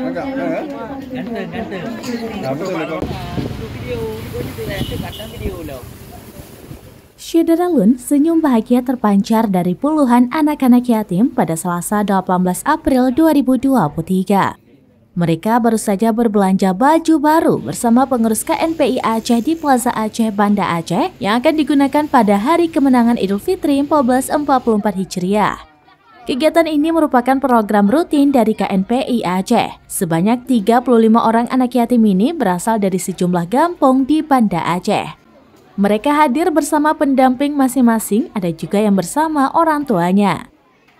Agak, Ganteng. Syederalun, senyum bahagia terpancar dari puluhan anak-anak yatim pada Selasa 18 April 2023. Mereka baru saja berbelanja baju baru bersama pengurus KNPI Aceh di Plaza Aceh, Banda Aceh yang akan digunakan pada Hari Kemenangan Idul Fitri 1444 Hijriah. Kegiatan ini merupakan program rutin dari KNPI Aceh. Sebanyak 35 orang anak yatim ini berasal dari sejumlah kampung di Banda Aceh. Mereka hadir bersama pendamping masing-masing, ada juga yang bersama orang tuanya.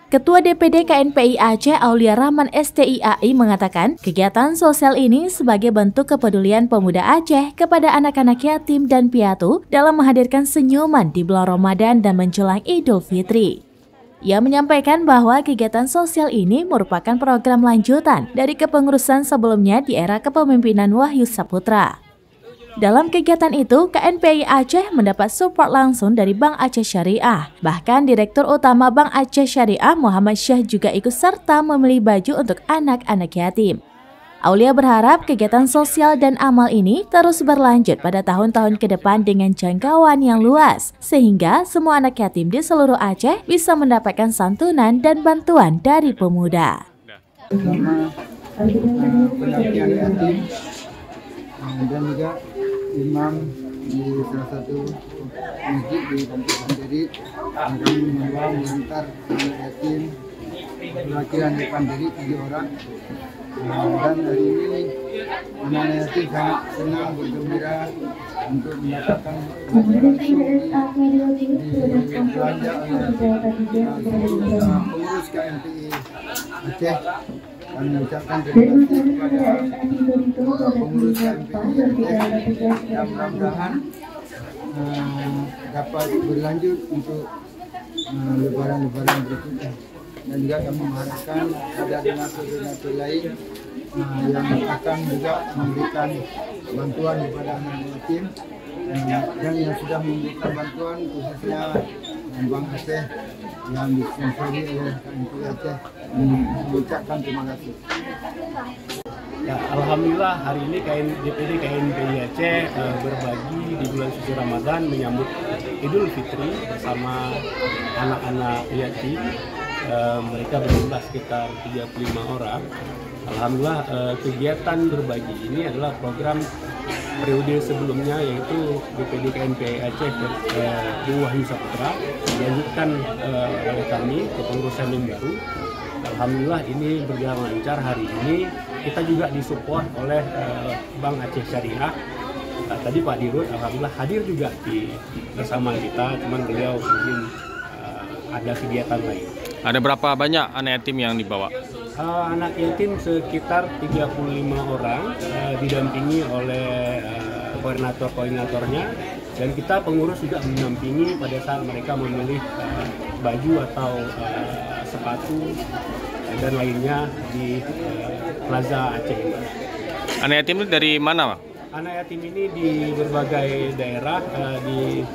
Ketua DPD KNPI Aceh Aulia Rahman STIAI mengatakan kegiatan sosial ini sebagai bentuk kepedulian pemuda Aceh kepada anak-anak yatim dan piatu dalam menghadirkan senyuman di bulan Ramadan dan menjelang Idul Fitri. Ia menyampaikan bahwa kegiatan sosial ini merupakan program lanjutan dari kepengurusan sebelumnya di era kepemimpinan Wahyu Saputra. Dalam kegiatan itu, KNPI Aceh mendapat support langsung dari Bank Aceh Syariah. Bahkan Direktur Utama Bank Aceh Syariah Muhammad Syah juga ikut serta membeli baju untuk anak-anak yatim. Aulia berharap kegiatan sosial dan amal ini terus berlanjut pada tahun-tahun ke depan dengan jangkauan yang luas, sehingga semua anak yatim di seluruh Aceh bisa mendapatkan santunan dan bantuan dari pemuda. pendampingan yatim dan juga imam di salah satu masjid di kampung Pandiri akan membawa mengantar anak yatim perwakilan dari Pandiri 7 orang. Dan hari ini anak yatim sangat senang bergembira untuk mendapatkan langsung belanja oleh pengurus KNPI Aceh. Kami mengucapkan terima kasih kepada pengurus KNPI Aceh dan mudah-mudahan dapat berlanjut untuk lebaran-lebaran berikutnya. Dan juga kami mengharapkan ada donatur-donatur lain yang akan juga memberikan bantuan kepada anak yatim dan yang sudah memberikan bantuan khususnya Bank Aceh yang disponsori oleh KNPI Aceh, mengucapkan terima kasih. Ya, alhamdulillah hari ini DPD KNPI Aceh berbagi di bulan suci Ramadan menyambut Idul Fitri bersama anak-anak yatim. Mereka berjumlah sekitar 35 orang. Alhamdulillah kegiatan berbagi ini adalah program periode sebelumnya, yaitu DPD KNPI Aceh di Wahyu Saputra, dilanjutkan oleh kami kepengurusan yang baru. Alhamdulillah ini berjalan lancar. Hari ini kita juga disupport oleh Bank Aceh Syariah. Tadi Pak Dirut alhamdulillah hadir juga bersama kita, cuman beliau mungkin ada kegiatan lain. Ada berapa banyak anak yatim yang dibawa? Anak yatim sekitar 35 orang, didampingi oleh koordinator-koordinatornya, dan kita pengurus juga mendampingi pada saat mereka memilih baju atau sepatu dan lainnya di Plaza Aceh ini. Anak yatim itu dari mana, Pak? Anak yatim ini di berbagai daerah,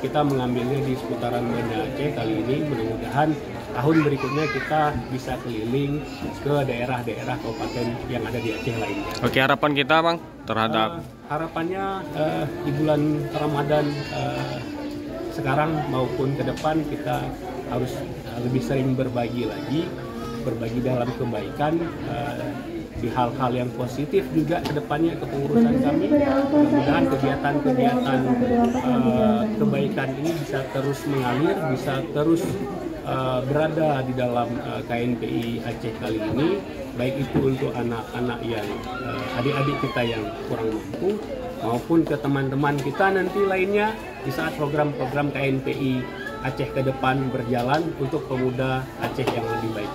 kita mengambilnya di seputaran Banda Aceh kali ini. Mudah-mudahan tahun berikutnya kita bisa keliling ke daerah-daerah kabupaten yang ada di Aceh lainnya. Oke, harapan kita, Bang, terhadap harapannya di bulan Ramadan sekarang maupun ke depan kita harus lebih sering berbagi lagi, berbagi dalam kebaikan, di hal-hal yang positif juga ke depannya kepengurusan kami. Mudah-mudahan kegiatan-kegiatan kebaikan ini bisa terus mengalir, bisa terus berada di dalam KNPI Aceh kali ini, baik itu untuk anak-anak yang adik-adik kita yang kurang mampu, maupun ke teman-teman kita nanti lainnya di saat program-program KNPI Aceh ke depan berjalan untuk pemuda Aceh yang lebih baik.